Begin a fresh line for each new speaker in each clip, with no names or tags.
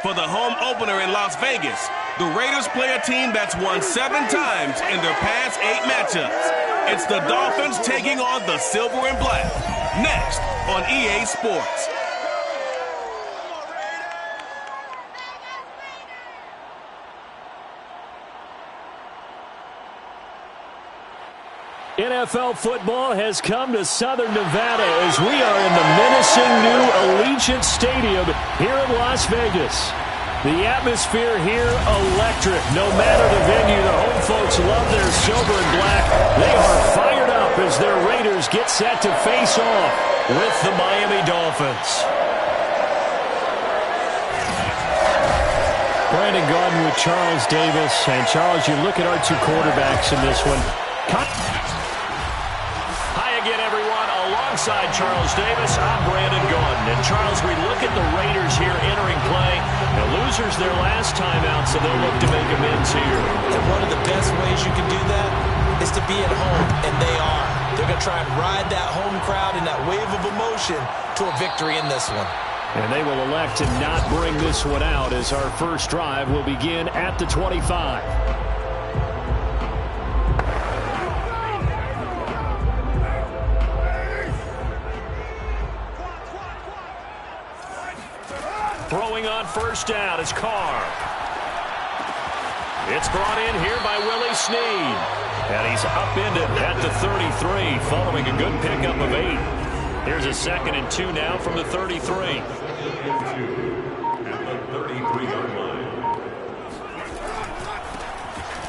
For the home opener in Las Vegas, the Raiders play a team that's won 7 times in their past 8 matchups. It's the Dolphins taking on the Silver and Black. Next on EA Sports.
NFL football has come to Southern Nevada as we are in the menacing new Allegiant Stadium here in Las Vegas. The atmosphere here electric. No matter the venue, the home folks love their silver and black. They are fired up as their Raiders get set to face off with the Miami Dolphins. Brandon Gaudin with Charles Davis. And Charles, you look at our 2 quarterbacks in this one. Again, everyone, alongside Charles Davis, I'm Brandon Gaudin. And Charles, we look at the Raiders here entering play. The losers their last time out, so they'll look to make amends here.
And one of the best ways you can do that is to be at home, and they are. They're going to try and ride that home crowd and that wave of emotion to a victory in this one.
And they will elect to not bring this one out as our first drive will begin at the 25. Throwing on first down is Carr. It's brought in here by Willie Snead. And he's upended at the 33 following a good pickup of 8. Here's a 2nd and 2 now from the 33.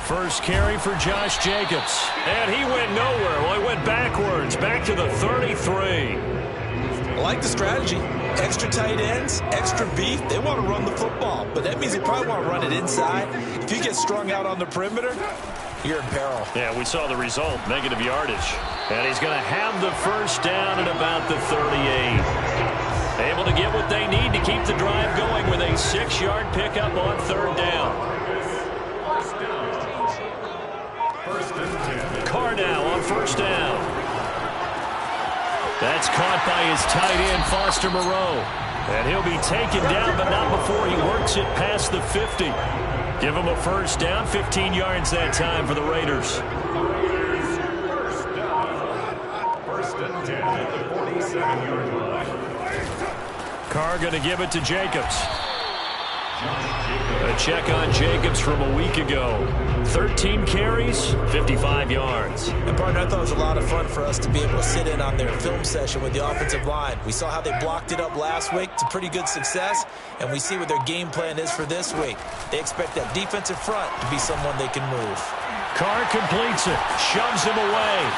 First carry for Josh Jacobs. And he went nowhere. Well, he went backwards, back to the 33.
I like the strategy. Extra tight ends, extra beef. They want to run the football, but that means they probably want to run it inside. If you get strung out on the perimeter, you're in peril.
Yeah, we saw the result, negative yardage. And he's going to have the first down at about the 38. Able to get what they need to keep the drive going with a 6-yard pickup on 3rd down. Carr now on 1st down. That's caught by his tight end, Foster Moreau. And he'll be taken down, but not before he works it past the 50. Give him a first down, 15 yards that time for the Raiders. First and 10 at the 47-yard line. Carr going to give it to Jacobs. A check on Jacobs from a week ago. 13 carries, 55 yards.
And, partner, I thought it was a lot of fun for us to be able to sit in on their film session with the offensive line. We saw how they blocked it up last week to pretty good success, and we see what their game plan is for this week. They expect that defensive front to be someone they can move.
Carr completes it, shoves him away.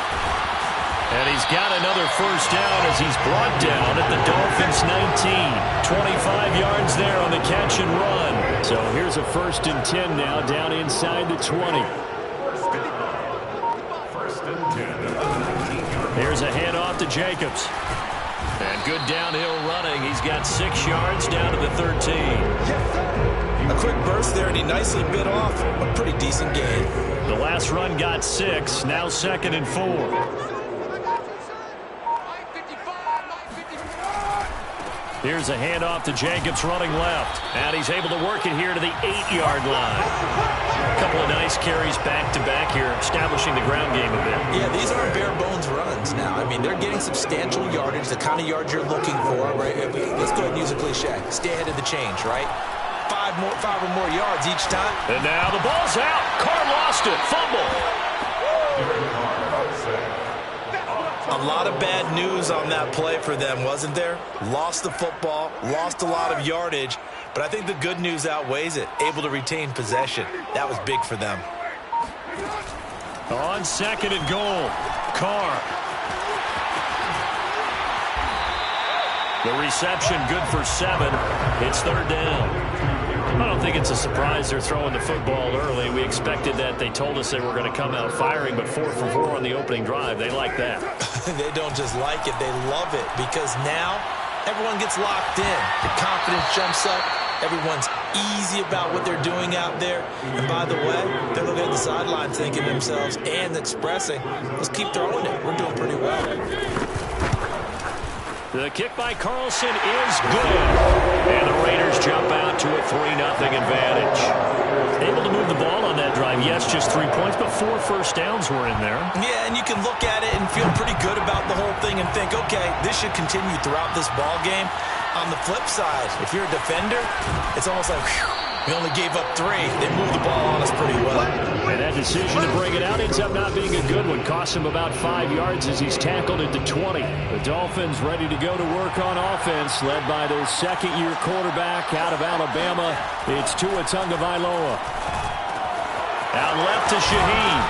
And he's got another first down as he's brought down at the Dolphins' 19. 25 yards there on the catch and run. So here's a 1st and 10 now down inside the 20. Here's a handoff to Jacobs. And good downhill running. He's got 6 yards down to the 13.
A quick burst there, and he nicely bit off a pretty decent gain.
The last run got 6, now 2nd and 4. Here's a handoff to Jacobs running left. And he's able to work it here to the 8-yard line. A couple of nice carries back-to-back here, establishing the ground game a bit.
Yeah, these aren't bare-bones runs now. I mean, they're getting substantial yardage, the kind of yards you're looking for, right? Let's go ahead and use a cliche. Stay ahead of the change, right? 5 or more yards each time.
And now the ball's out. Carr lost it. Fumble.
A lot of bad news on that play for them, wasn't there? Lost the football, lost a lot of yardage, but I think the good news outweighs it. Able to retain possession. That was big for them.
On 2nd and goal, Carr. The reception good for 7. It's 3rd down. I don't think it's a surprise they're throwing the football early. We expected that. They told us they were going to come out firing, but 4 for 4 on the opening drive. They like that.
They don't just like it, they love it, because now everyone gets locked in. The confidence jumps up. Everyone's easy about what they're doing out there. And by the way, they're looking at the sideline thinking to themselves and expressing, let's keep throwing it. We're doing pretty well.
The kick by Carlson is good. And the Raiders jump out to a 3-0 advantage. Able to move the ball on that drive. Yes, just 3 points, but 4 first downs were in there.
Yeah, and you can look at it and feel pretty good about the whole thing and think, okay, this should continue throughout this ball game. On the flip side, if you're a defender, it's almost like, whew, we only gave up 3. They moved the ball on us pretty well.
And that decision to bring it out ends up not being a good one. Cost him about 5 yards as he's tackled at the 20. The Dolphins ready to go to work on offense, led by their second-year quarterback out of Alabama. It's Tua Tagovailoa. Out left to Shaheen.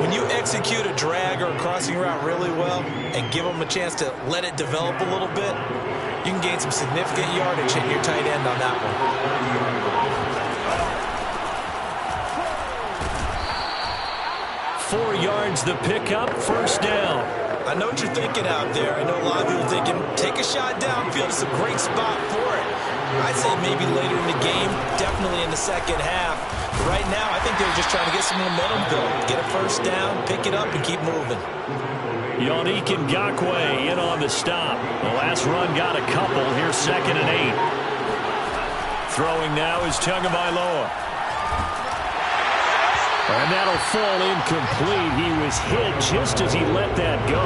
When you execute a drag or a crossing route really well and give them a chance to let it develop a little bit, you can gain some significant yardage hitting your tight end on that one.
4 yards the pickup, first down.
I know what you're thinking out there. I know a lot of people thinking, take a shot downfield. It's a great spot for it. I'd say maybe later in the game, definitely in the second half. Right now, I think they're just trying to get some momentum built. Get a first down, pick it up, and keep moving.
Yannick Ngakoue in on the stop. The last run got a couple. Here's 2nd and 8. Throwing now is Tagovailoa. And that'll fall incomplete. He was hit just as he let that go.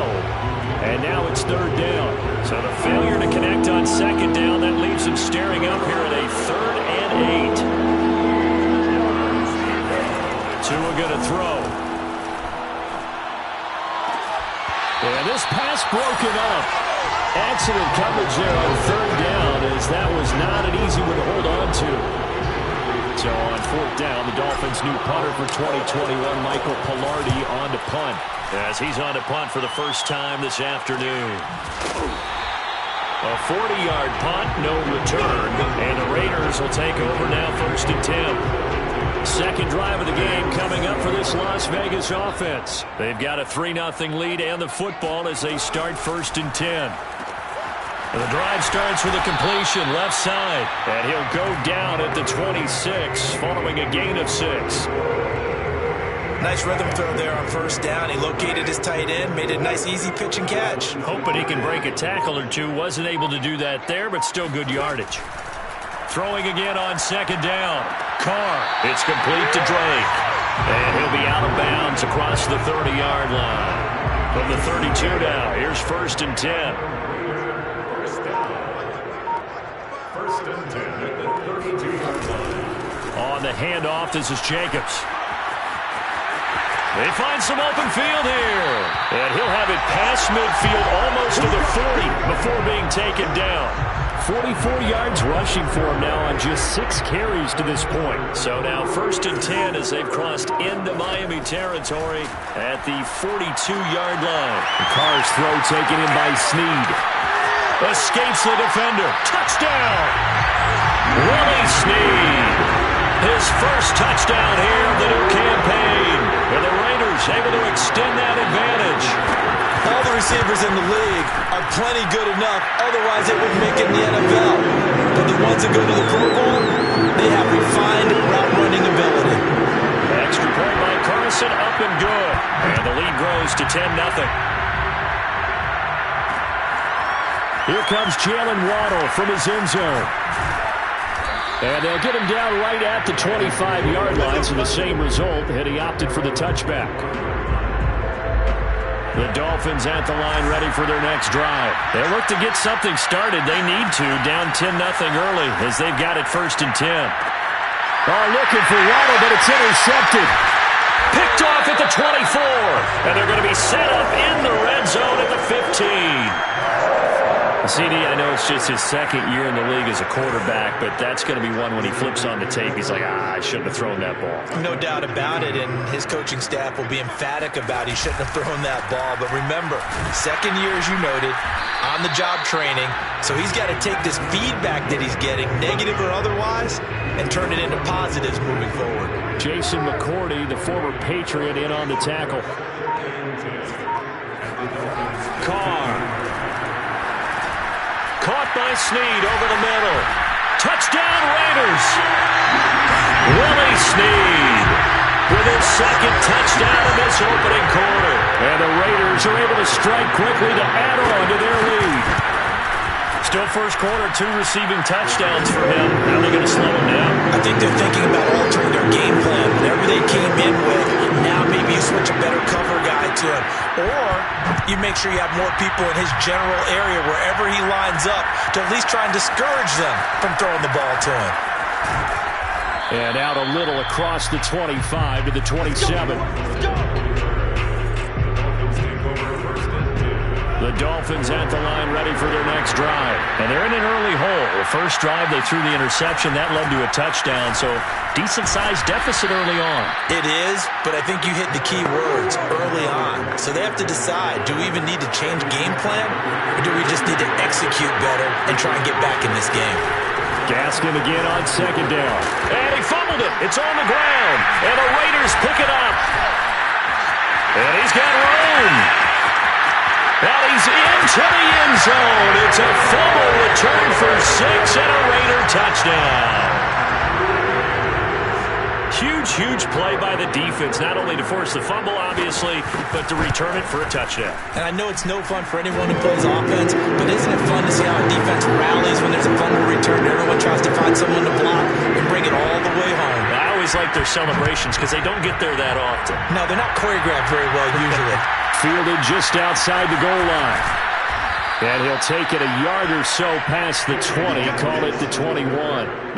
And now it's 3rd down. So the failure to connect on 2nd down, that leaves him staring up here at a 3rd and 8. Tua going to throw. And this pass broken up. Excellent coverage there on 3rd down, as that was not an easy one to hold on to. So on 4th down, the Dolphins' new punter for 2021, Michael Palardy, on to punt. As he's on to punt for the first time this afternoon. A 40-yard punt, no return. And the Raiders will take over now, 1st and 10. Second drive of the game coming up for this Las Vegas offense. They've got a 3-0 lead and the football as they start 1st and 10. The drive starts with a completion left side, and he'll go down at the 26 following a gain of 6.
Nice rhythm throw there on 1st down. He located his tight end, made a nice easy pitch and catch.
Hoping he can break a tackle or two. Wasn't able to do that there, but still good yardage. Throwing again on 2nd down. Carr. It's complete to Drake. And he'll be out of bounds across the 30-yard line. From the 32 now, here's 1st and 10. On the handoff, this is Jacobs. They find some open field here. And he'll have it past midfield almost to the 40 before being taken down. 44 yards rushing for him now on just 6 carries to this point. So now 1st and 10 as they've crossed into Miami territory at the 42-yard line. The Carr's throw taken in by Snead. Escapes the defender. Touchdown! Willie Snead. His first touchdown here of the new campaign. And the Raiders able to extend that advantage.
All the receivers in the league are plenty good enough. Otherwise, they wouldn't make it in the NFL. But the ones that go to the Pro Bowl, they have refined route running ability.
Extra point by Carson, up and good. And the lead grows to 10-0. Here comes Jalen Waddle from his end zone. And they'll get him down right at the 25-yard line, so the same result, had he opted for the touchback. The Dolphins at the line ready for their next drive. They look to get something started. They need to, down 10-0 early as they've got it 1st and 10. Oh, looking for Waddle, but it's intercepted. Picked off at the 24. And they're going to be set up in the red zone at the 15. CD, I know it's just his 2nd year in the league as a quarterback, but that's going to be one when he flips on the tape. He's like, I shouldn't have thrown that ball.
No doubt about it, and his coaching staff will be emphatic about he shouldn't have thrown that ball. But remember, 2nd year, as you noted, on-the-job training, so he's got to take this feedback that he's getting, negative or otherwise, and turn it into positives moving forward.
Jason McCourty, the former Patriot, in on the tackle. Carr. Caught by Snead over the middle. Touchdown Raiders! Willie Snead. with his second touchdown in this opening quarter. And the Raiders are able to strike quickly to add on to their lead. Still first quarter, 2 receiving touchdowns for him. How are they going to slow him down?
I think they're thinking about altering their game plan. Whatever they came in with, now maybe you switch a better cover guy to him. Or you make sure you have more people in his general area wherever he lines up to at least try and discourage them from throwing the ball to him.
And out a little across the 25 to the 27. The Dolphins at the line ready for their next drive. And they're in an early hole. The first drive, they threw the interception. That led to a touchdown, so decent-sized deficit early on.
It is, but I think you hit the key words early on. So they have to decide, do we even need to change game plan, or do we just need to execute better and try and get back in this game?
Gaskin again on second down. And he fumbled it. It's on the ground. And the Raiders pick it up. And he's got room. And he's into the end zone. It's a fumble return for 6 and a Raider touchdown. Huge play by the defense, not only to force the fumble, obviously, but to return it for a touchdown.
And I know it's no fun for anyone who plays offense, but isn't it fun to see how a defense rallies when there's a fumble return and everyone tries to find someone to block and bring it all the way home?
I always like their celebrations because they don't get there that often.
No, they're not choreographed very well usually.
Fielded just outside the goal line. And he'll take it a yard or so past the 20, call it the 21.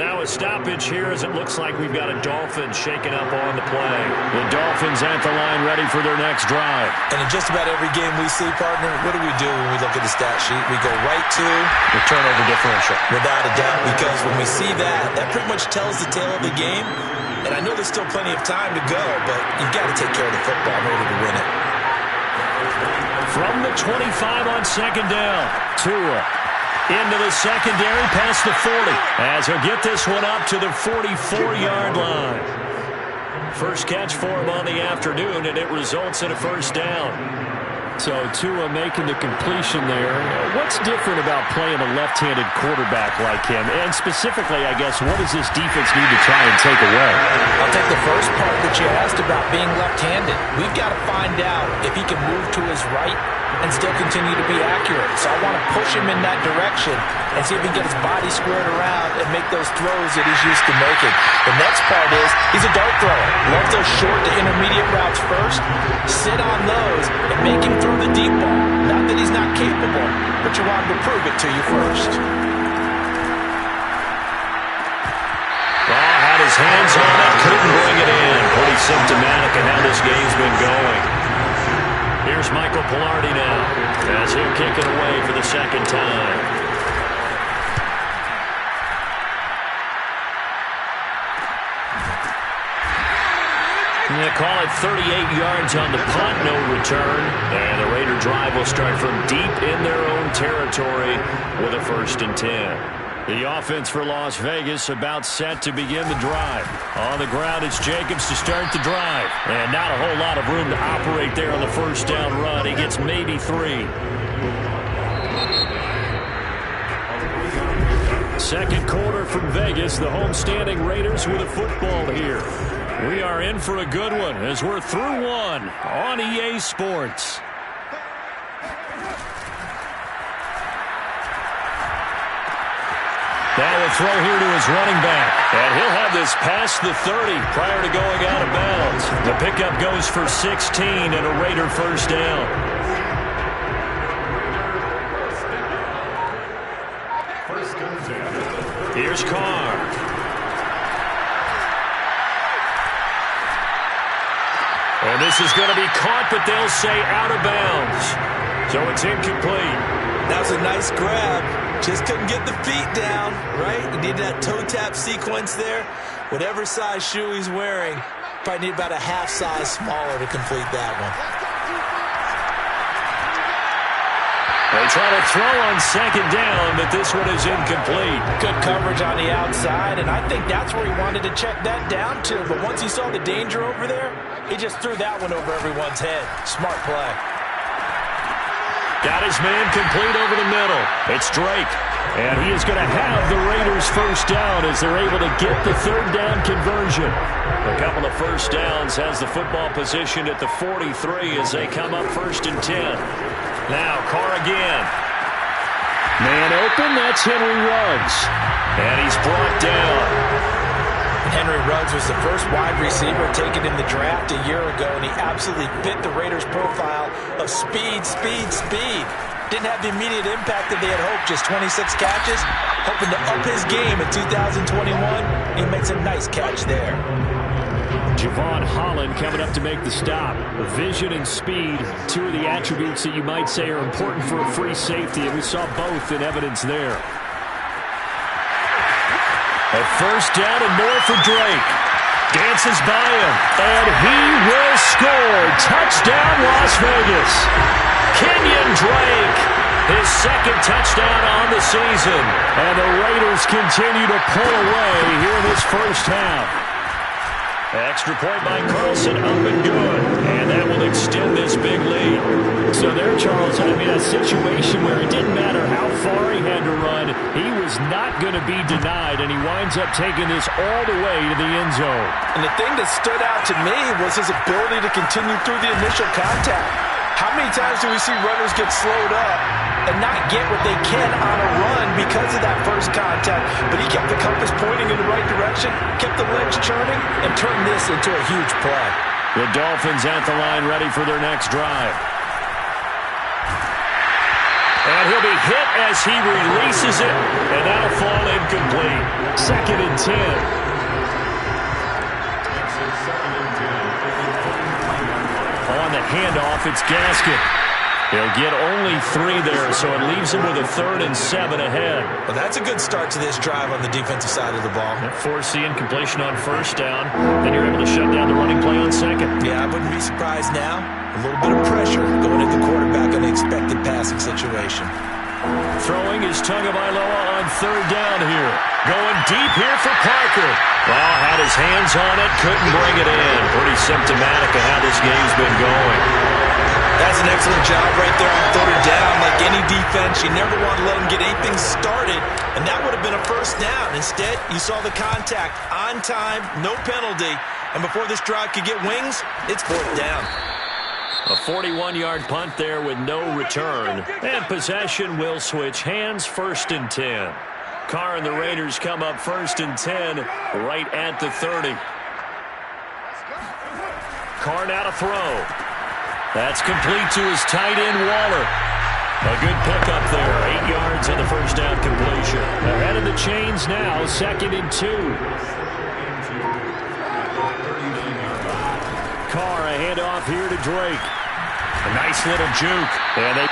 Now a stoppage here as it looks like we've got a Dolphin shaking up on the play. The Dolphins at the line ready for their next drive.
And in just about every game we see, partner, what do we do when we look at the stat sheet? We go right to
the turnover differential.
Without a doubt, because when we see that, that pretty much tells the tale of the game. And I know there's still plenty of time to go, but you've got to take care of the football in order to win it.
From the 25 on second down, Tua into the secondary past the 40. As he'll get this one up to the 44-yard line. First catch for him on the afternoon, and it results in a first down. So Tua making the completion there. What's different about playing a left-handed quarterback like him? And specifically, I guess, what does this defense need to try and take away?
I'll take the first part that you asked about being left-handed. We've got to find out if he can move to his right and still continue to be accurate. So I want to push him in that direction and see if he can get his body squared around and make those throws that he's used to making. The next part is he's a dart thrower. Loves those short to intermediate routes first. Sit on those and make him throw the deep ball. Not that he's not capable, but you want him to prove it to you first.
Had his hands on it, couldn't bring it in. Pretty symptomatic of how this game's been going. Here's Michael Pilardi now as he'll kick it away for the second time. And they call it 38 yards on the punt, no return. And the Raider drive will start from deep in their own territory with a 1st and 10. The offense for Las Vegas about set to begin the drive. On the ground, it's Jacobs to start the drive. And not a whole lot of room to operate there on the first down run. He gets maybe 3. Second quarter from Vegas. The homestanding Raiders with a football here. We are in for a good one as we're through one on EA Sports. Now a throw here to his running back. And he'll have this past the 30 prior to going out of bounds. The pickup goes for 16 and a Raider first down. Here's Carr. And this is going to be caught, but they'll say out of bounds. So it's incomplete.
That was a nice grab. Just couldn't get the feet down, right? He needed that toe tap sequence there. Whatever size shoe he's wearing, probably need about a half size smaller to complete that one.
They try to throw on second down, but this one is incomplete.
Good coverage on the outside, and I think that's where he wanted to check that down to. But once he saw the danger over there, he just threw that one over everyone's head. Smart play.
Got his man complete over the middle. It's Drake. And he is going to have the Raiders first down as they're able to get the third down conversion. A couple of first downs has the football position at the 43 as they come up 1st and 10. Now Carr again. Man open, that's Henry Ruggs. And he's brought down.
Henry Ruggs was the first wide receiver taken in the draft a year ago, and he absolutely fit the Raiders' profile of speed, speed, speed. Didn't have the immediate impact that they had hoped, just 26 catches. Hoping to up his game in 2021. He makes a nice catch there.
Javon Holland coming up to make the stop. Vision and speed, two of the attributes that you might say are important for a free safety, and we saw both in evidence there. A first down and more for Drake. Dances by him, and he will score. Touchdown, Las Vegas. Kenyon Drake, his second touchdown on the season. And the Raiders continue to pull away here in this first half. Extra point by Carlson, up and good. And that will extend this big lead. So there, Charles, I mean, a situation where it didn't matter how far he had to run, he was not going to be denied, and he winds up taking this all the way to the end zone.
And the thing that stood out to me was his ability to continue through the initial contact. How many times do we see runners get slowed up and not get what they can on a run because of that first contact? But he kept the compass pointing in the right direction, kept the legs churning, and turned this into a huge play.
The Dolphins at the line ready for their next drive. And he'll be hit as he releases it, and that'll fall incomplete. 2nd and 10. On the handoff, it's Gaskin. He'll get only 3 there, so it leaves him with a 3rd and 7 ahead.
Well, that's a good start to this drive on the defensive side of the ball.
Force the incompletion on first down. Then you're able to shut down the running play on second.
Yeah, I wouldn't be surprised now. A little bit of pressure going at the quarterback on the expected passing situation.
Throwing is Tagovailoa on 3rd down here. Going deep here for Parker. Well, had his hands on it, couldn't bring it in. Pretty symptomatic of how this game's been going.
That's an excellent job right there on 3rd down. Like any defense, you never want to let them get anything started, and that would have been a first down. Instead, you saw the contact on time, no penalty, and before this drive could get wings, it's 4th down.
A 41-yard punt there with no return. And possession will switch hands, 1st and 10. Carr and the Raiders come up 1st and 10 right at the 30. Carr now to throw. That's complete to his tight end, Waller. A good pickup there, 8 yards on the first down completion. Ahead of the chains now, 2nd and 2. Carr, a handoff here to Drake. A nice little juke. And they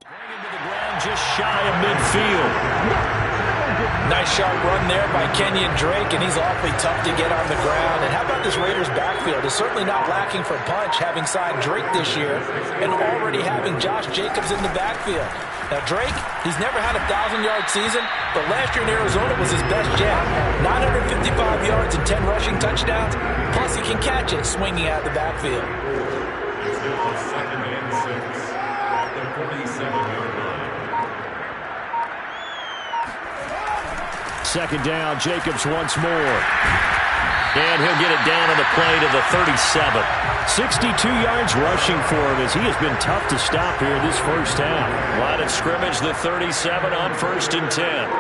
Bring him to the ground just shy of midfield.
Nice sharp run there by Kenyon Drake, and he's awfully tough to get on the ground. And how about this Raiders backfield? It's certainly not lacking for punch, having signed Drake this year and already having Josh Jacobs in the backfield. Now, Drake, he's never had a 1,000-yard season, but last year in Arizona was his best yet. 955 yards and 10 rushing touchdowns, plus he can catch it swinging out of the backfield.
It's now 2nd and 6 at the 47-yard line.
Second down, Jacobs once more. And he'll get it down on the play to the 37. 62 yards rushing for him as he has been tough to stop here this first half. Line of scrimmage, the 37 on 1st and 10.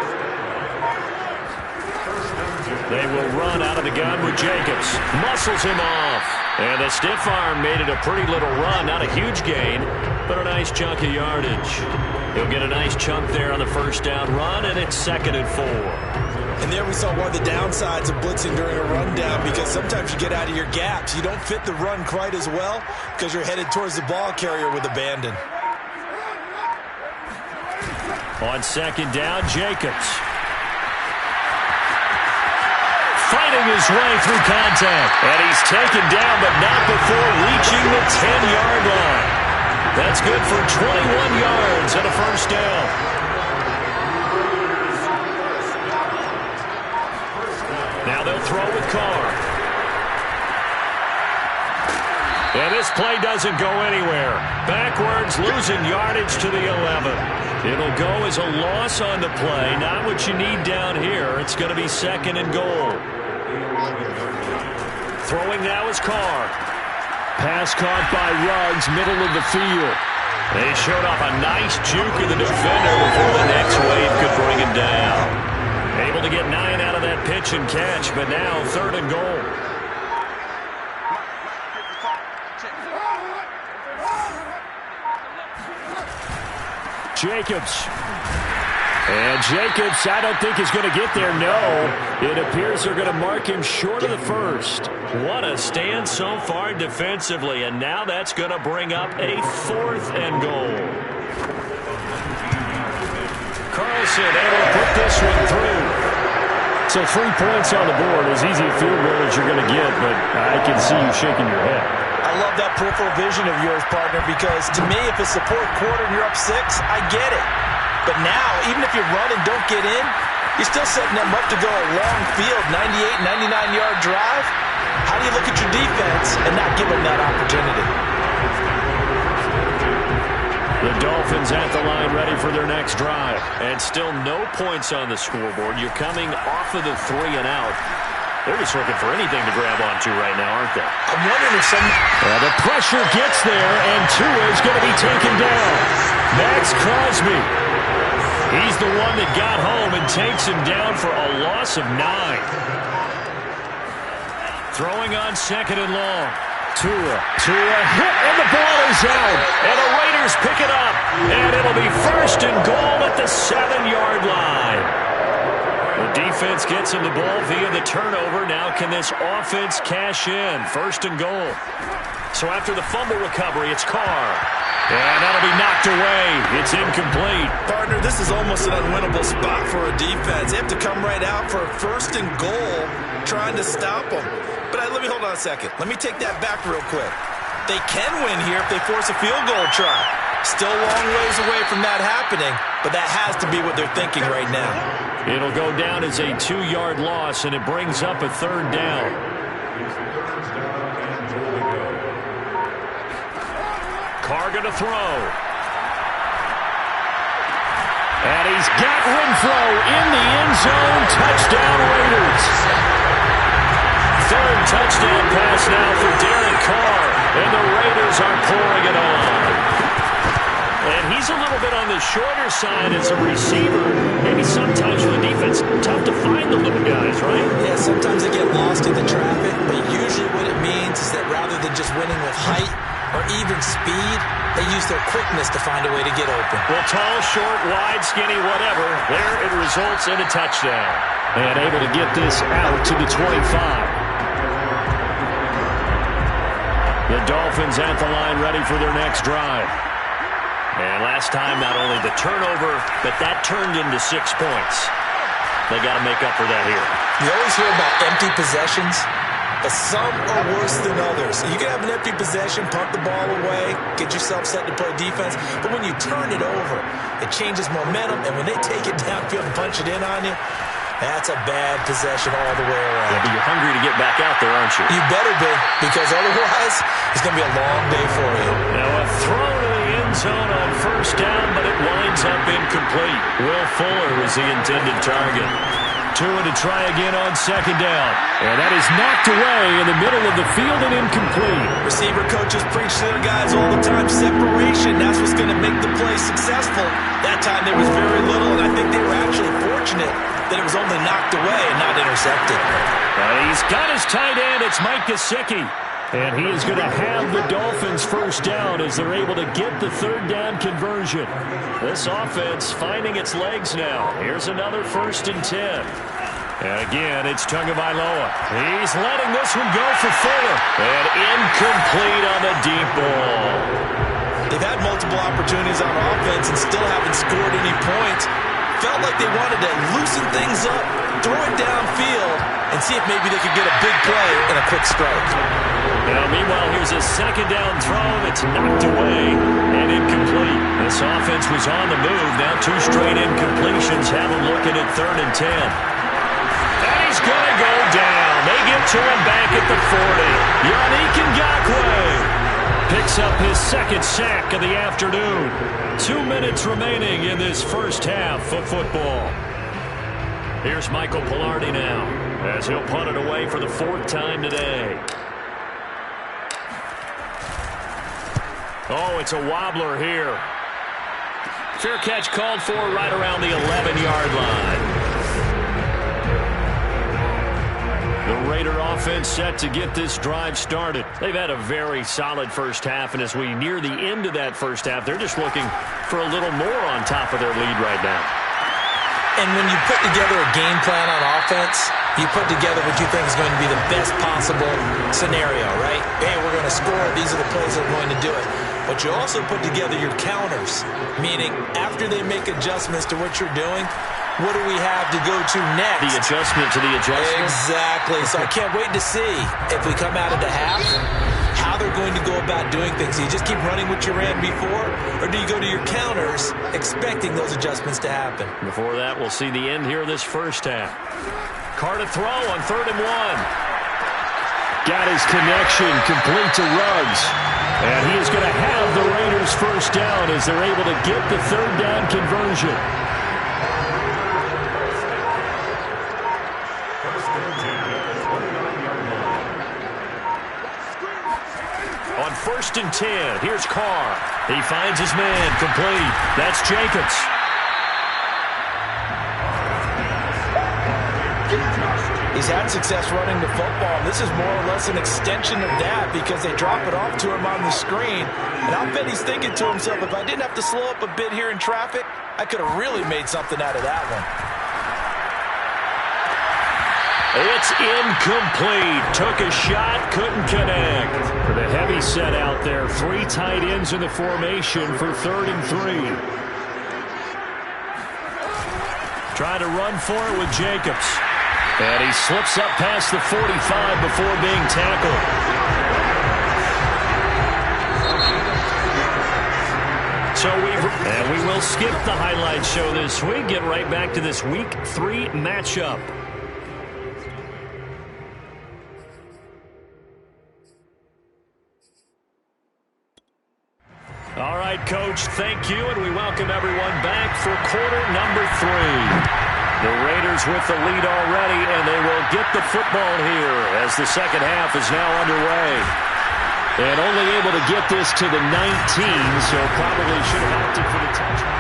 They will run out of the gun with Jacobs. Muscles him off. And the stiff arm made it a pretty little run. Not a huge gain, but a nice chunk of yardage. He'll get a nice chunk there on the first down run, and it's 2nd and 4.
And there we saw one of the downsides of blitzing during a rundown, because sometimes you get out of your gaps. You don't fit the run quite as well because you're headed towards the ball carrier with abandon.
On 2nd down, Jacobs. Fighting his way through contact. And he's taken down, but not before reaching the 10-yard line. That's good for 21 yards and a first down. Now they'll throw with Carr. And this play doesn't go anywhere. Backwards, losing yardage to the 11. It'll go as a loss on the play. Not what you need down here. It's going to be 2nd and goal. Throwing now is Carr. Pass caught by Ruggs, middle of the field. They showed off a nice juke of the defender before the next wave could bring him down. Able to get 9 out of that pitch and catch, but now 3rd and goal. Jacobs. And Jacobs, I don't think is going to get there. No, it appears they're going to mark him short of the first. What a stand so far defensively, and now that's going to bring up a 4th and goal. Carlson able to put this one through. So 3 points on the board, as easy a field goal as you're going to get, but I can see you shaking your head.
I love that peripheral vision of yours, partner, because to me, if it's the 4th quarter and you're up 6, I get it. But now, even if you run and don't get in, you're still setting them up to go a long field, 98, 99-yard drive. How do you look at your defense and not give them that opportunity?
The Dolphins at the line ready for their next drive. And still no points on the scoreboard. You're coming off of the 3 and out. They're just looking for anything to grab onto right now, aren't they?
I'm wondering if some...
The pressure gets there, and Tua is going to be taken down. Max Crosby. He's the one that got home and takes him down for a loss of 9. Throwing on 2nd and long. Tua hit, and the ball is out. And the Raiders pick it up. And it'll be 1st and goal at the 7-yard line. The defense gets him the ball via the turnover. Now can this offense cash in? 1st and goal. So after the fumble recovery, it's Carr. And that'll be knocked away. It's incomplete.
Partner, this is almost an unwinnable spot for a defense. They have to come right out for a 1st and goal trying to stop them. But let me hold on a second. Let me take that back real quick. They can win here if they force a field goal try. Still a long ways away from that happening, but that has to be what they're thinking right now.
It'll go down as a 2-yard loss, and it brings up a 3rd down. Carr going to throw. And he's got Renfro in the end zone. Touchdown, Raiders. 3rd touchdown pass now for Derek Carr. And the Raiders are pouring it on. And he's a little bit on the shorter side as a receiver. Maybe sometimes for the defense, tough to find the little guys, right?
Yeah, sometimes they get lost in the traffic, but usually what it means is that rather than just winning with height or even speed, they use their quickness to find a way to get open.
Well, tall, short, wide, skinny, whatever, there it results in a touchdown. And able to get this out to the 25. The Dolphins at the line ready for their next drive. And last time, not only the turnover, but that turned into 6 points. They got to make up for that here.
You always hear about empty possessions, but some are worse than others. You can have an empty possession, punt the ball away, get yourself set to play defense, but when you turn it over, it changes momentum, and when they take it downfield and punch it in on you, that's a bad possession all the way around.
Yeah, but you're hungry to get back out there, aren't you?
You better be, because otherwise it's going to be a long day for you.
Now a throw to the end zone on first down, but it winds up incomplete. Will Fuller was the intended target. Tua to try again on second down. And that is knocked away in the middle of the field and incomplete.
Receiver coaches preach to their guys all the time. Separation, that's what's going to make the play successful. That time there was very little, and I think they were actually fortunate that it was only knocked away and not intercepted.
He's got his tight end. It's Mike Gesicki. And he is going to have the Dolphins first down as they're able to get the third down conversion. This offense finding its legs now. Here's another 1st and 10. And again, it's Tagovailoa. He's letting this one go for Fuller. And incomplete on the deep ball.
They've had multiple opportunities on offense and still haven't scored any points. Felt like they wanted to loosen things up, throw it downfield, and see if maybe they could get a big play and a quick strike.
Now, meanwhile, here's a second down throw that's knocked away and incomplete. This offense was on the move. Now 2 straight incompletions have them looking at 3rd and 10. And he's going to go down. They get to him back at the 40. Yannick Ngakoue picks up his 2nd sack of the afternoon. 2 minutes remaining in this first half of football. Here's Michael Pilardi now as he'll punt it away for the 4th time today. Oh, it's a wobbler here. Fair catch called for right around the 11-yard line. The Raider offense set to get this drive started. They've had a very solid first half, and as we near the end of that first half, they're just looking for a little more on top of their lead right now.
And when you put together a game plan on offense, you put together what you think is going to be the best possible scenario, right? Hey, we're going to score. These are the plays that are going to do it. But you also put together your counters, meaning after they make adjustments to what you're doing, what do we have to go to next?
The adjustment to the adjustment?
Exactly. So I can't wait to see if we come out of the half, how they're going to go about doing things. Do you just keep running what you ran before, or do you go to your counters expecting those adjustments to happen?
Before that, we'll see the end here of this first half. Carr to throw on 3rd and 1. Got his connection complete to Ruggs. And he is going to have the Raiders first down as they're able to get the 3rd down conversion. On 1st and 10, here's Carr. He finds his man complete. That's Jacobs.
He's had success running the football. This is more or less an extension of that because they drop it off to him on the screen. And I'll bet he's thinking to himself, if I didn't have to slow up a bit here in traffic, I could have really made something out of that one.
It's incomplete. Took a shot, couldn't connect. For the heavy set out there, 3 tight ends in the formation for 3rd and 3. Trying to run for it with Jacobs. And he slips up past the 45 before being tackled. So we will skip the highlight show this week. Get right back to this Week 3 matchup. All right, Coach, thank you, and we welcome everyone back for quarter number 3. The Raiders with the lead already, and they will get the football here as the second half is now underway. And only able to get this to the 19, so probably should have opted for the touchdown.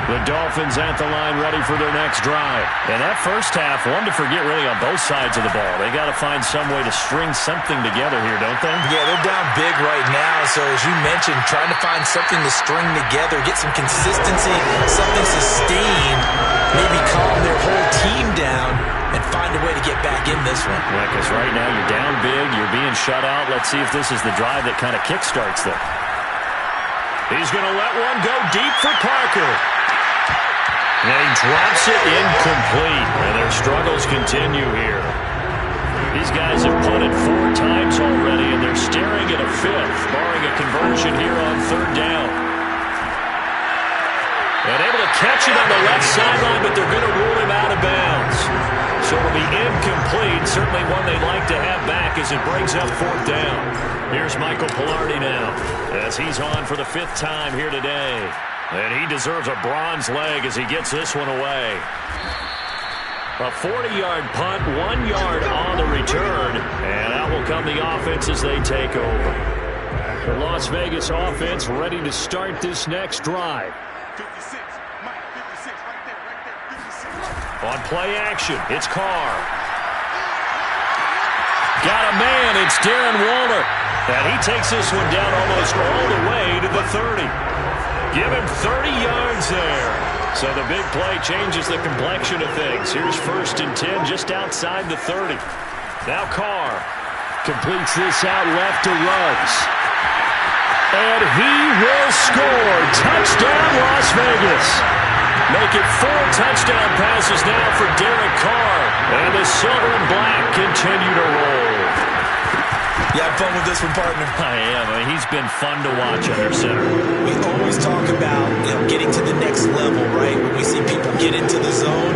The Dolphins at the line ready for their next drive. And that first half, one to forget really on both sides of the ball. They got to find some way to string something together here, don't they?
Yeah, they're down big right now. So as you mentioned, trying to find something to string together, get some consistency, something sustained, maybe calm their whole team down and find a way to get back in this one.
Yeah, because right now you're down big, you're being shut out. Let's see if this is the drive that kind of kickstarts them. He's going to let one go deep for Parker. And he drops it incomplete. And their struggles continue here. These guys have punted 4 times already, and they're staring at a 5th, barring a conversion here on 3rd down. And able to catch it on the left sideline, but they're going to rule him out of bounds. So it'll be incomplete. Certainly one they'd like to have back as it brings up 4th down. Here's Michael Pilardi now as he's on for the 5th time here today. And he deserves a bronze leg as he gets this one away. A 40-yard punt, 1 yard on the return. And out will come the offense as they take over. The Las Vegas offense ready to start this next drive.
56, Mike, 56, right there, 56.
On play action, it's Carr. Got a man, it's Darren Waller. And he takes this one down almost all the way to the 30. Give him 30 yards there. So the big play changes the complexion of things. Here's 1st and 10 just outside the 30. Now Carr completes this out left to Ruggs. And he will score. Touchdown, Las Vegas. Make it 4 touchdown passes now for Derek Carr. And the silver and black continue to roll.
You had fun with this one, partner?
I am. I mean, he's been fun to watch under center.
We always talk about getting to the next level, right? When we see people get into the zone,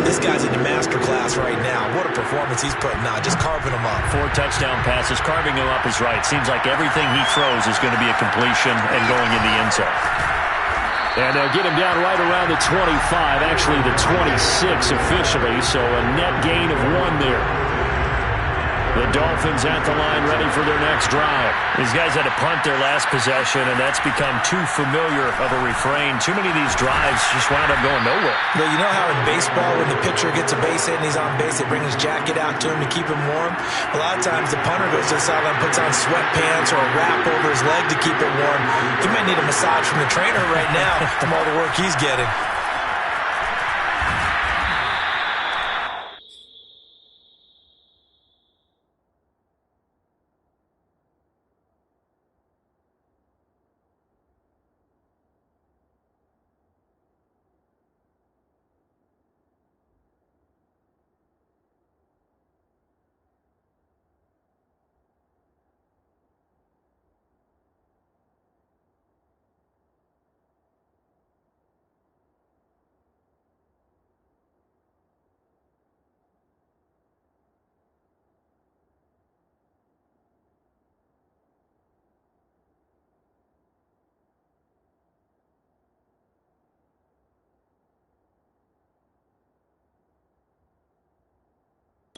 this guy's in the master class right now. What a performance he's putting on, just carving them up.
4 touchdown passes, carving them up is right. Seems like everything he throws is going to be a completion and going in the end zone. And they'll get him down right around the 25, actually the 26 officially, so a net gain of 1 there. The Dolphins at the line ready for their next drive. These guys had to punt their last possession, and that's become too familiar of a refrain. Too many of these drives just wound up going nowhere.
Well, you know how in baseball when the pitcher gets a base hit and he's on base, they bring his jacket out to him to keep him warm? A lot of times the punter goes to the sideline, puts on sweatpants or a wrap over his leg to keep it warm. He might need a massage from the trainer right now from all the work he's getting.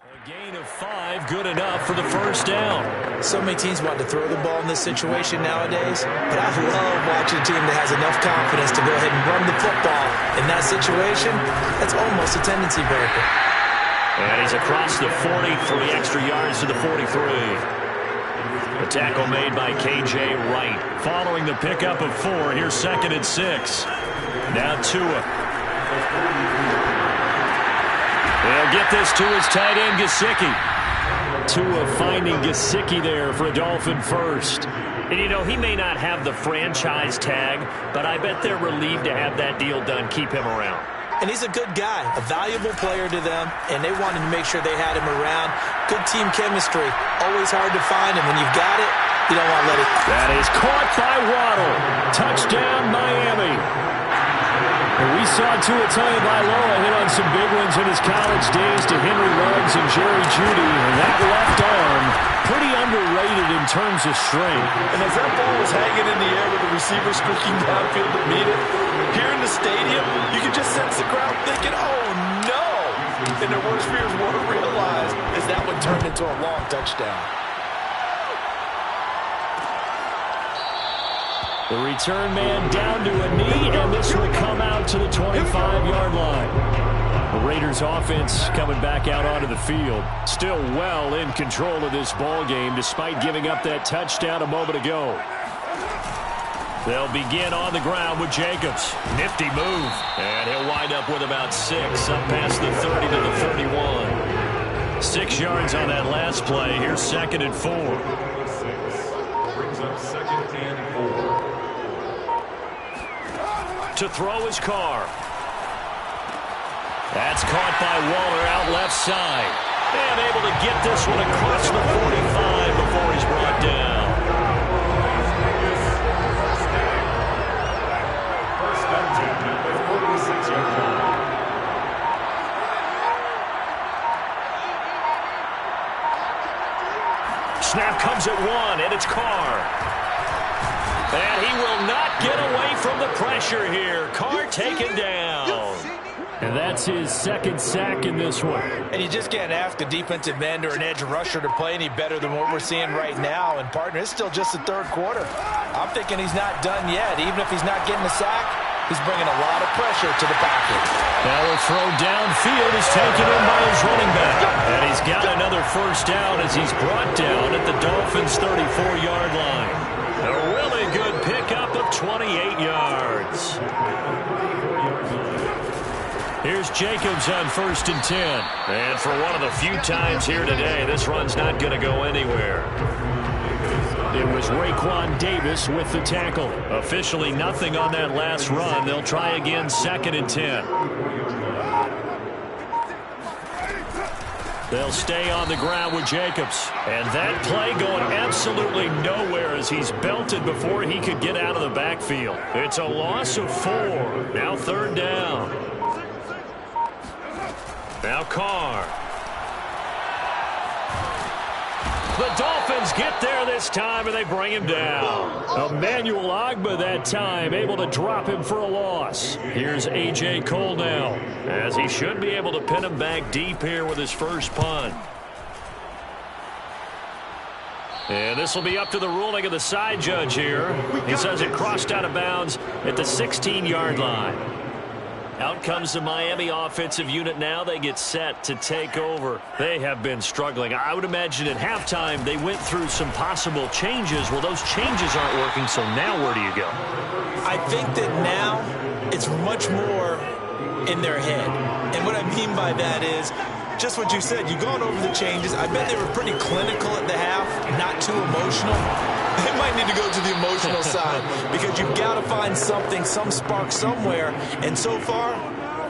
A gain of 5, good enough for the 1st down.
So many teams want to throw the ball in this situation nowadays, but I love watching a team that has enough confidence to go ahead and run the football. In that situation, that's almost a tendency breaker.
And he's across the 40, 3 extra yards to the 43. A tackle made by K.J. Wright. Following the pickup of 4, here's 2nd and 6. Now Tua. They'll get this to his tight end, Gesicki. Tua finding Gesicki there for a Dolphin first. And, you know, he may not have the franchise tag, but I bet they're relieved to have that deal done, keep him around.
And he's a good guy, a valuable player to them, and they wanted to make sure they had him around. Good team chemistry. Always hard to find, and when you've got it, you don't want to let it.
That is caught by Waddle. Touchdown, Miami. And we saw Tua Tagovailoa hit on some big ones in his college days to Henry Ruggs and Jerry Jeudy, and that left arm pretty underrated in terms of strength.
And as that ball was hanging in the air with the receiver squeaking downfield to meet it, here in the stadium, you can just sense the crowd thinking, oh no! And their worst fears weren't realized as that one turned into a long touchdown.
The return man down to a knee, and this will come out to the 25-yard line. The Raiders offense coming back out onto the field. Still well in control of this ball game despite giving up that touchdown a moment ago. They'll begin on the ground with Jacobs. Nifty move. And he'll wind up with about 6 up past the 30 to the 31. 6 yards on that last play. Here's 2nd and 4.
Brings up 2nd and 4.
To throw his car. That's caught by Waller out left side. And able to get this one across the 45 before he's brought down. Snap comes at one, and it's Carr. And he will not get away from the pressure here. Carr taken down. And that's his second sack in this one.
And you just can't ask a defensive end or an edge rusher to play any better than what we're seeing right now. And, partner, it's still just the third quarter. I'm thinking he's not done yet. Even if he's not getting a sack, he's bringing a lot of pressure to the pocket.
Now a throw downfield is taken in by his running back. And he's got another first down as he's brought down at the Dolphins' 34-yard line. A really good pickup of 28 yards. Here's Jacobs on 1st and 10. And for one of the few times here today, this run's not going to go anywhere. It was Raekwon Davis with the tackle. Officially nothing on that last run. They'll try again 2nd and 10. They'll stay on the ground with Jacobs. And that play going absolutely nowhere as he's belted before he could get out of the backfield. It's a loss of 4. Now 3rd down. Now Carr. The Dolphins get there this time, and they bring him down. Emmanuel Ogbah that time, able to drop him for a loss. Here's A.J. Cole now, as he should be able to pin him back deep here with his first punt. And this will be up to the ruling of the side judge here. He says it crossed out of bounds at the 16-yard line. Out comes the Miami offensive unit now. They get set to take over. They have been struggling. I would imagine at halftime they went through some possible changes. Well, those changes aren't working, so now where do you go?
I think that now it's much more in their head. And what I mean by that is just what you said. You've gone over the changes. I bet they were pretty clinical at the half, not too emotional. They might need to go to the emotional side because you've got to find something, some spark somewhere. And so far,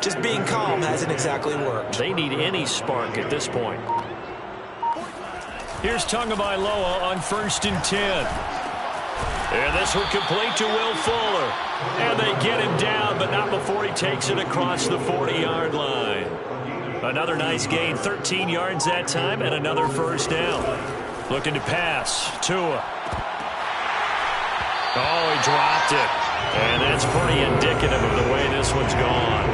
just being calm hasn't exactly worked.
They need any spark at this point. Here's Tagovailoa on 1st and 10. And this one complete to Will Fuller. And they get him down, but not before he takes it across the 40-yard line. Another nice gain, 13 yards that time, and another first down. Looking to pass. Tua. Oh, he dropped it. And that's pretty indicative of the way this one's gone.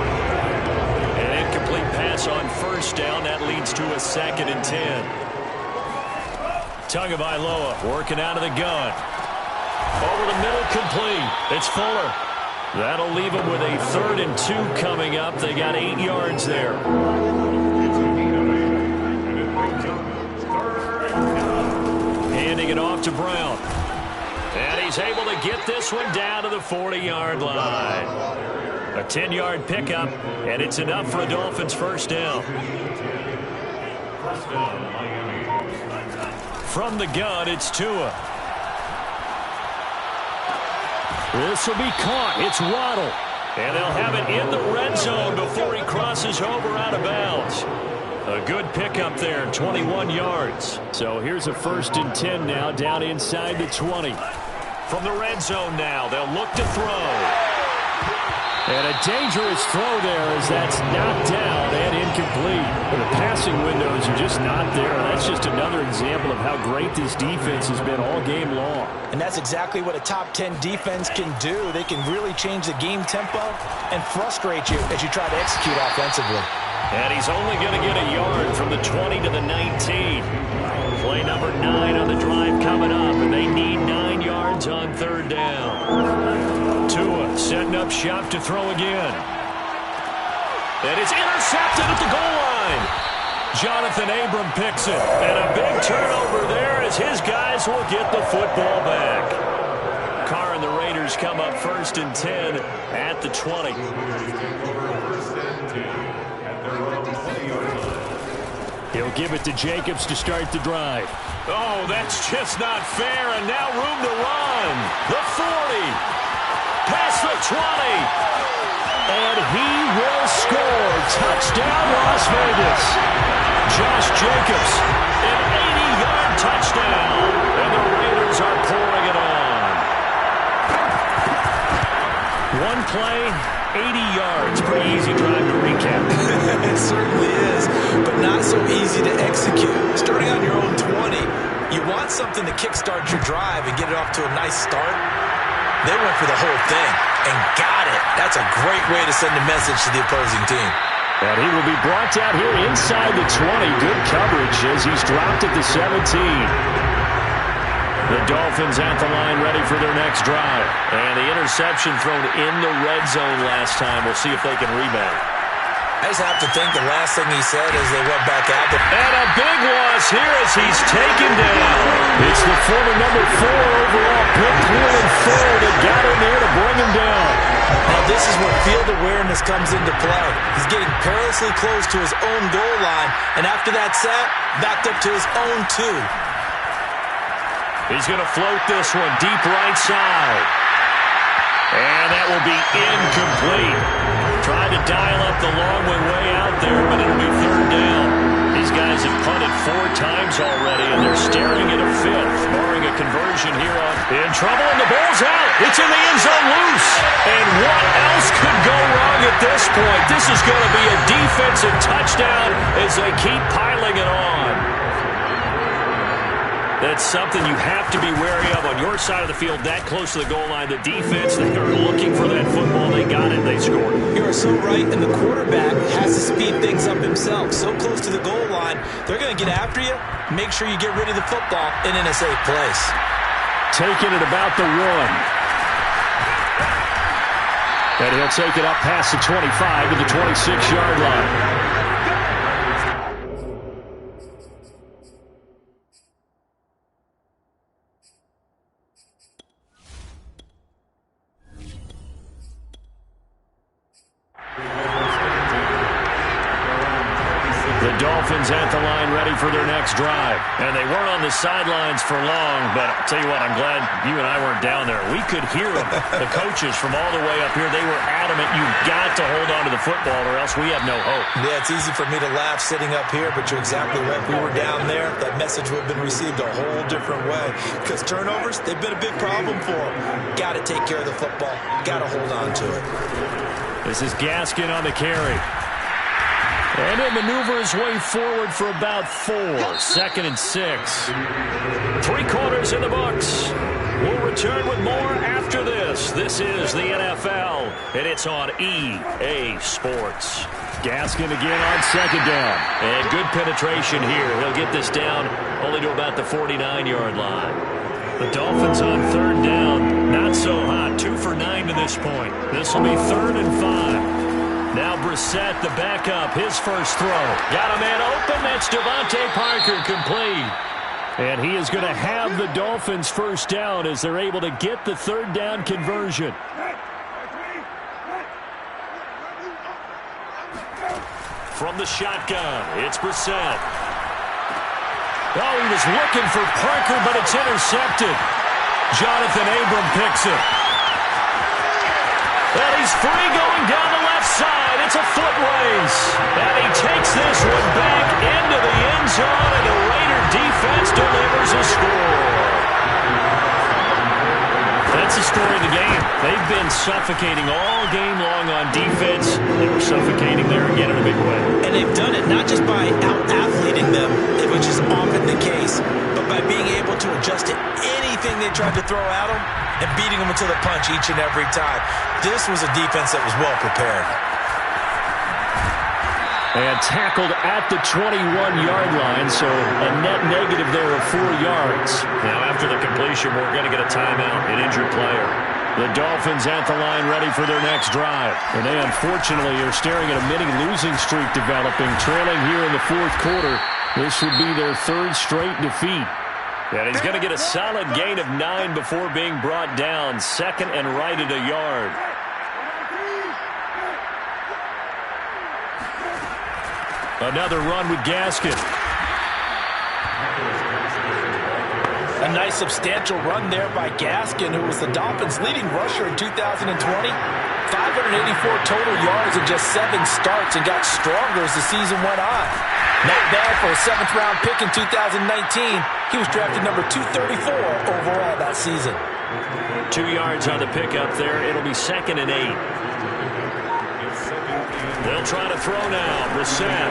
An incomplete pass on first down. That leads to a 2nd and 10. Tagovailoa working out of the gun. Over the middle, complete. It's Fuller. That'll leave him with a 3rd and 2 coming up. They got 8 yards there. Handing it off to Brown. And he's able to get this one down to the 40-yard line. A 10-yard pickup, and it's enough for a Dolphins first down. From the gun, it's Tua. This will be caught. It's Waddle. And they'll have it in the red zone before he crosses over out of bounds. A good pickup there, 21 yards. So here's a 1st and 10 now, down inside the 20. From the red zone now, they'll look to throw. And a dangerous throw there as that's knocked down and incomplete. The passing windows are just not there. That's just another example of how great this defense has been all game long.
And that's exactly what a top 10 defense can do. They can really change the game tempo and frustrate you as you try to execute offensively.
And he's only going to get a yard from the 20 to the 19. Play number 9 on the drive coming up, and they need 9 yards on 3rd down. Tua setting up shop to throw again. And it's intercepted at the goal line. Jonathan Abram picks it. And a big turnover there as his guys will get the football back. Carr and the Raiders come up 1st and 10 at the 20. He'll give it to Jacobs to start the drive. Oh, that's just not fair, and now room to run. The 40, past the 20, touchdown, Las Vegas. Josh Jacobs, an 80-yard touchdown, and the Raiders are pouring it on. One play, 80 yards. Pretty easy drive to recap.
It certainly is, but not so easy to execute. Starting on your own 20, you want something to kickstart your drive and get it off to a nice start. They went for the whole thing and got it. That's a great way to send a message to the opposing team.
And he will be brought down here inside the 20. Good coverage as he's dropped at the 17. The Dolphins at the line ready for their next drive. And the interception thrown in the red zone last time. We'll see if they can rebound.
I just have to think the last thing he said as they went back out there.
And a big loss here as he's taken down. It's the former number 4 overall pick, Cleveland Ford, that got in there to bring him down.
Now this is where field awareness comes into play. He's getting perilously close to his own goal line. And after that sack, backed up to his own 2.
He's going to float this one deep right side. And that will be incomplete. Tried to dial up the long way out there, but it'll be third down. These guys have punted 4 times already, and they're staring at a 5th, barring a conversion here on. In trouble, and the ball's out. It's in the end zone loose. And what else could go wrong at this point? This is going to be a defensive touchdown as they keep piling it on. That's something you have to be wary of on your side of the field, that close to the goal line. The defense, they are looking for that football. They got it. They scored.
You are so right, and the quarterback has to speed things up himself. So close to the goal line, they're going to get after you. Make sure you get rid of the football and in a safe place.
Taking it about the 1. And he'll take it up past the 25 to the 26-yard line. Dolphins at the line ready for their next drive. And they weren't on the sidelines for long, but I'll tell you what, I'm glad you and I weren't down there. We could hear them, the coaches from all the way up here. They were adamant, you've got to hold on to the football or else we have no hope.
Yeah, it's easy for me to laugh sitting up here, but you're exactly right. We were down there. That message would have been received a whole different way. Because turnovers, they've been a big problem for them. Got to take care of the football. Got to hold on to it.
This is Gaskin on the carry. And he'll maneuver his way forward for about 4. 2nd and 6. 3 quarters in the books. We'll return with more after this. This is the NFL, and it's on EA Sports. Gaskin again on 2nd down. And good penetration here. He'll get this down only to about the 49-yard line. The Dolphins on 3rd down. Not so hot. 2 for 9 to this point. This will be 3rd and 5. Now Brissett, the backup, his first throw. Got a man open. That's Devontae Parker, complete. And he is going to have the Dolphins first down as they're able to get the 3rd down conversion. From the shotgun, it's Brissett. Oh, he was looking for Parker, but it's intercepted. Jonathan Abram picks it. And he's free going down the left side. It's a foot race. And he takes this one back into the end zone, and the Raider defense delivers a score. That's the story of the game. They've been suffocating all game long on defense. They were suffocating there again in a big way.
And they've done it not just by out-athleting them, which is often the case, but by being able to adjust to anything they tried to throw at them and beating them until the punch each and every time. This was a defense that was well prepared.
And tackled at the 21-yard line, so a net negative there of 4 yards. Now after the completion, we're going to get a timeout, an injured player. The Dolphins at the line ready for their next drive. And they unfortunately are staring at a mini losing streak developing, trailing here in the 4th quarter. This would be their 3rd straight defeat. And he's going to get a solid gain of 9 before being brought down. 2nd and right at a yard. Another run with Gaskin.
A nice substantial run there by Gaskin, who was the Dolphins' leading rusher in 2020. 584 total yards in just 7 starts and got stronger as the season went on. Not bad for a 7th-round pick in 2019. He was drafted number 234 overall that season.
2 yards on the pickup there. It'll be 2nd and 8. They'll try to throw now. Brissett.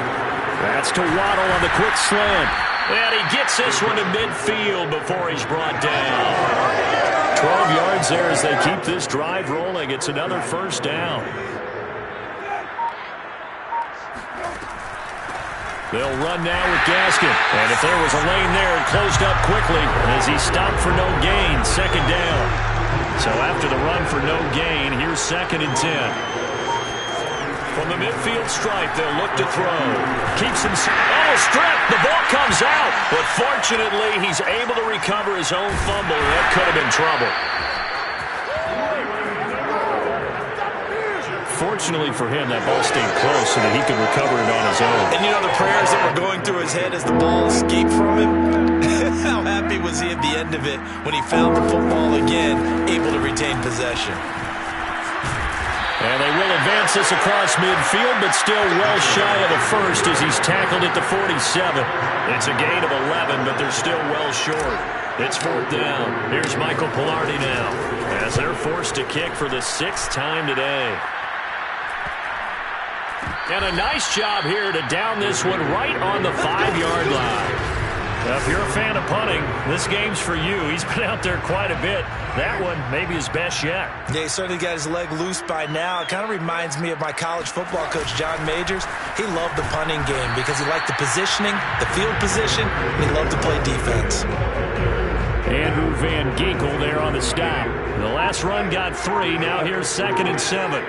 That's to Waddle on the quick slant. And he gets this one to midfield before he's brought down. 12 yards there as they keep this drive rolling. It's another 1st down. They'll run now with Gaskin. And if there was a lane there, it closed up quickly as he stopped for no gain. 2nd down. So after the run for no gain, here's 2nd and 10. From the midfield stripe, they'll look to throw. Keeps him stripped. The ball comes out. But fortunately, he's able to recover his own fumble. That could have been trouble. Fortunately for him, that ball stayed close so that he could recover it on his own.
And you know the prayers that were going through his head as the ball escaped from him? How happy was he at the end of it when he found the football again, able to retain possession?
And they will advance this across midfield, but still well shy of the 1st as he's tackled at the 47. It's a gain of 11, but they're still well short. It's 4th down. Here's Michael Pilardi now as they're forced to kick for the 6th time today. And a nice job here to down this one right on the 5-yard line. Now, if you're a fan of punting, this game's for you. He's been out there quite a bit. That one may be his best yet.
Yeah, he certainly got his leg loose by now. It kind of reminds me of my college football coach, John Majors. He loved the punting game because he liked the positioning, the field position, and he loved to play defense.
Andrew Van Ginkel there on the stop. The last run got 3. Now here's 2nd and 7.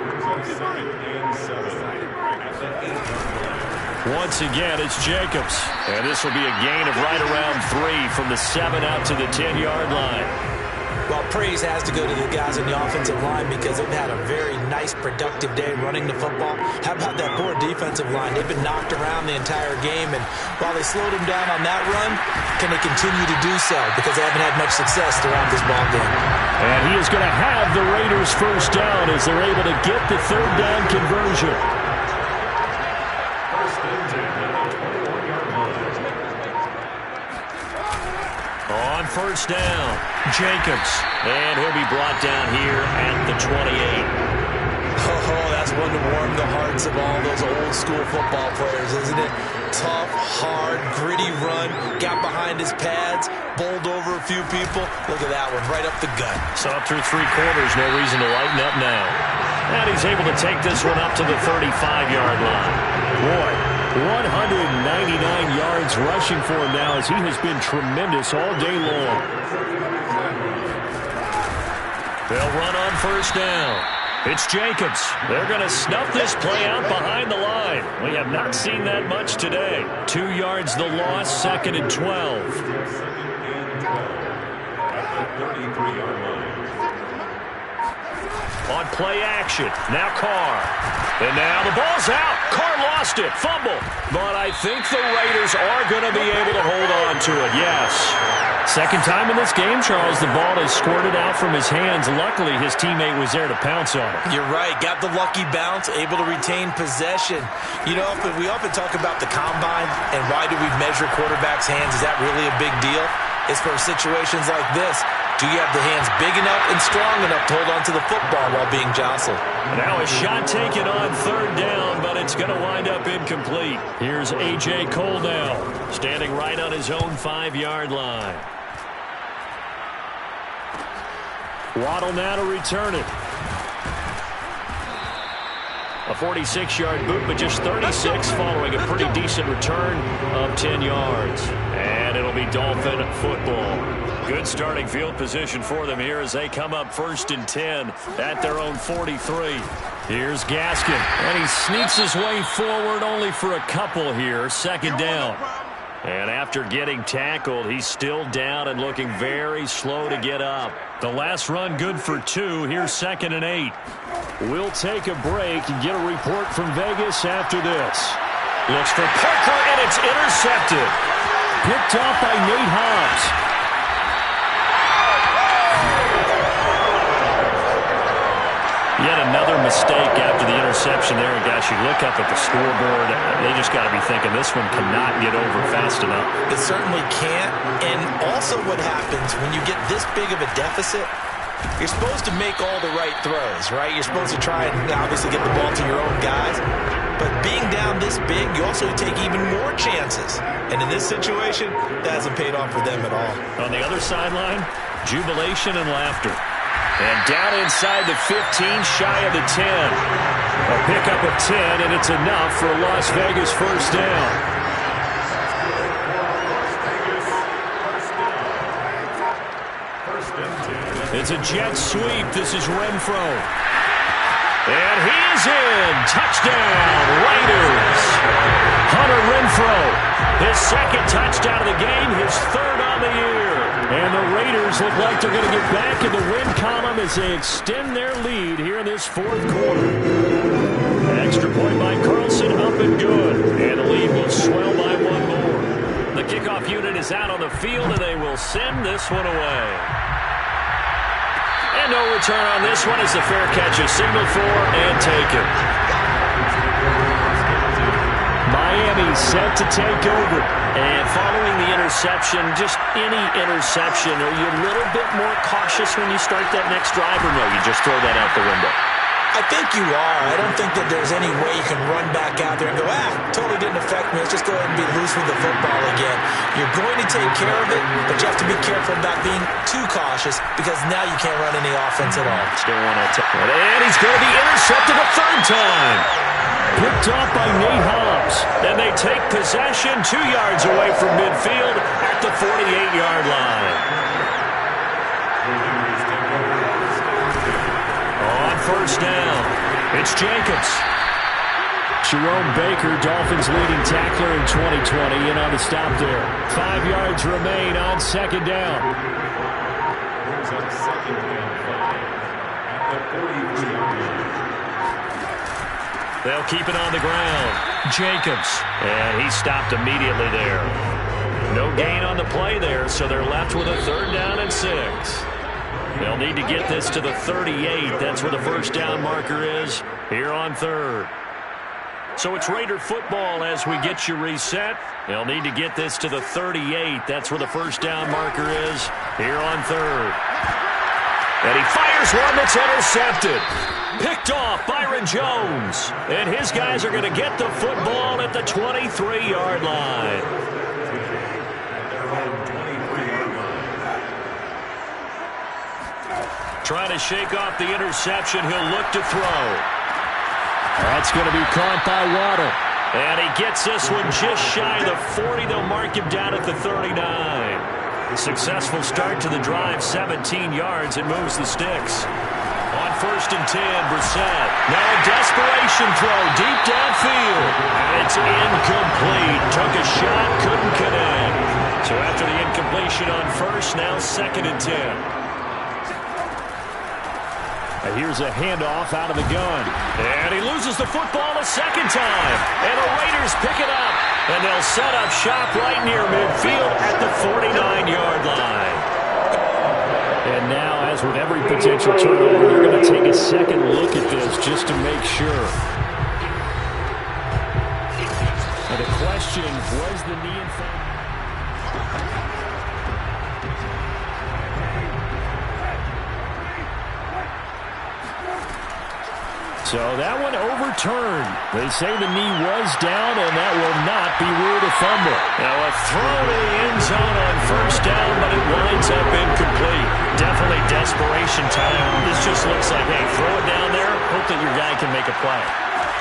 Once again, it's Jacobs. And this will be a gain of right around 3 from the 7 out to the 10-yard line.
Well, praise has to go to the guys on the offensive line because they've had a very nice, productive day running the football. How about that poor defensive line? They've been knocked around the entire game, and while they slowed him down on that run, can they continue to do so? Because they haven't had much success throughout this ball game.
And he is going to have the Raiders' 1st down as they're able to get the 3rd down conversion. On 1st down, Jacobs. And he'll be brought down here at the 28.
Oh, that's one to warm the hearts of all those old-school football players, isn't it? Tough, hard, gritty run. Got behind his pads, bowled over a few people. Look at that one, right up the gut.
So up through 3 quarters, no reason to lighten up now. And he's able to take this one up to the 35-yard line. Boy, 199 yards rushing for him now as he has been tremendous all day long. They'll run on 1st down. It's Jacobs. They're going to snuff this play out behind the line. We have not seen that much today. 2 yards the loss, 2nd and 12. On play action, now Carr. And now the ball's out. Carr lost it, fumble. But I think the Raiders are going to be able to hold on to it, yes. 2nd time in this game, Charles, the ball has squirted out from his hands. Luckily, his teammate was there to pounce on it.
You're right. Got the lucky bounce, able to retain possession. You know, we often talk about the combine and why do we measure quarterbacks' hands. Is that really a big deal? It's for situations like this. Do you have the hands big enough and strong enough to hold on to the football while being jostled?
Now a shot taken on 3rd down, but it's going to wind up incomplete. Here's A.J. Cole now, standing right on his own 5-yard line. Waddle now to return it. A 46-yard boot, but just 36 following a pretty decent return of 10 yards. And it'll be Dolphin football. Good starting field position for them here as they come up 1st and 10 at their own 43. Here's Gaskin, and he sneaks his way forward only for a couple here. 2nd down. And after getting tackled, he's still down and looking very slow to get up. The last run good for 2. Here's 2nd and 8. We'll take a break and get a report from Vegas after this. Looks for Parker, and it's intercepted. Picked off by Nate Hobbs. Yet another mistake after the interception there. And, gosh, you look up at the scoreboard, they just got to be thinking this one cannot get over fast enough.
It certainly can't. And also what happens when you get this big of a deficit, you're supposed to make all the right throws, right? You're supposed to try and obviously get the ball to your own guys. But being down this big, you also take even more chances. And in this situation, that hasn't paid off for them at all.
On the other sideline, jubilation and laughter. And down inside the 15, shy of the 10. A pickup of 10, and it's enough for a Las Vegas first down. It's a jet sweep. This is Renfro. And he is in. Touchdown, Raiders. Hunter Renfro, his second touchdown of the game, his third on the year. And the Raiders look like they're going to get back in the win column as they extend their lead here in this fourth quarter. An extra point by Carlson, up and good. And the lead will swell by one more. The kickoff unit is out on the field, and they will send this one away. And no return on this one as the fair catch is signaled for and taken. Miami set to take over. And following the interception, just any interception, are you a little bit more cautious when you start that next drive, or no, you just throw that out the window?
I think you are. I don't think that there's any way you can run back out there and go, totally didn't affect me. Let's just go ahead and be loose with the football again. You're going to take care of it, but you have to be careful about being too cautious because now you can't run any offense at all.
Still want to take it. And he's going to be intercepted a third time. Picked off by Nate Hobbs. And they take possession 2 yards away from midfield at the 48-yard line. First down. It's Jacobs. Jerome Baker, Dolphins leading tackler in 2020, in on the stop there. 5 yards remain on second down. They'll keep it on the ground. Jacobs. And he stopped immediately there. No gain on the play there, so they're left with a third down and 6. They'll need to get this to the 38. That's where the first down marker is here on third. So it's Raider football as we get you reset. They'll need to get this to the 38. That's where the first down marker is here on third. And he fires one that's intercepted. Picked off Byron Jones. And his guys are going to get the football at the 23-yard line. Trying to shake off the interception. He'll look to throw. That's going to be caught by Waddle. And he gets this one just shy of the 40. They'll mark him down at the 39. Successful start to the drive, 17 yards. It moves the sticks. On first and 10, Brissett. Now a desperation throw deep downfield. And it's incomplete. Took a shot, couldn't connect. So after the incompletion on first, now second and 10. Here's a handoff out of the gun. And he loses the football a second time. And the Raiders pick it up. And they'll set up shop right near midfield at the 49-yard line. And now, as with every potential turnover, they're going to take a second look at this just to make sure. And the question, was the knee in front? So that one overturned. They say the knee was down, and that will not be ruled a fumble. Now a throw to the end zone on first down, but it winds up incomplete. Definitely desperation time. This just looks like, hey, throw it down there, hope that your guy can make a play.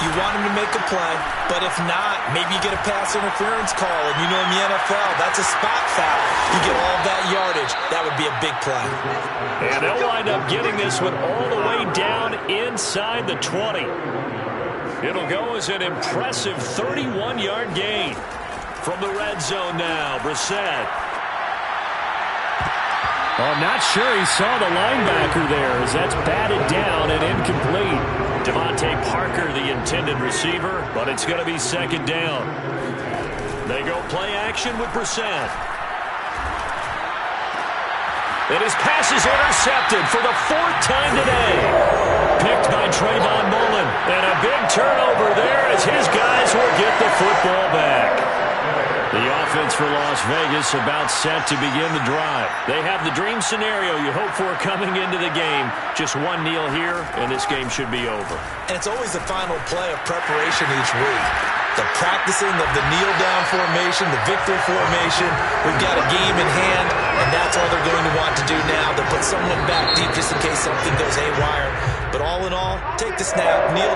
You want him to make a play, but if not, maybe you get a pass interference call, and you know in the NFL, that's a spot foul. You get all that yardage. That would be a big play.
And they'll wind up getting this one all the way down inside the 20. It'll go as an impressive 31-yard gain. From the red zone now, Brissett. I'm not sure he saw the linebacker there as that's batted down and incomplete. Devontae Parker, the intended receiver, but it's going to be second down. They go play action with Brissett. And his pass is intercepted for the fourth time today. Picked Blocked by Trayvon Mullen. And a big turnover there as his guys will get the football back. The offense for Las Vegas about set to begin the drive. They have the dream scenario you hope for coming into the game. Just one kneel here, and this game should be over.
And it's always the final play of preparation each week. The practicing of the kneel-down formation, the victory formation. We've got a game in hand, and that's all they're going to want to do now, to put someone back deep just in case something goes haywire. But all in all, take the snap, kneel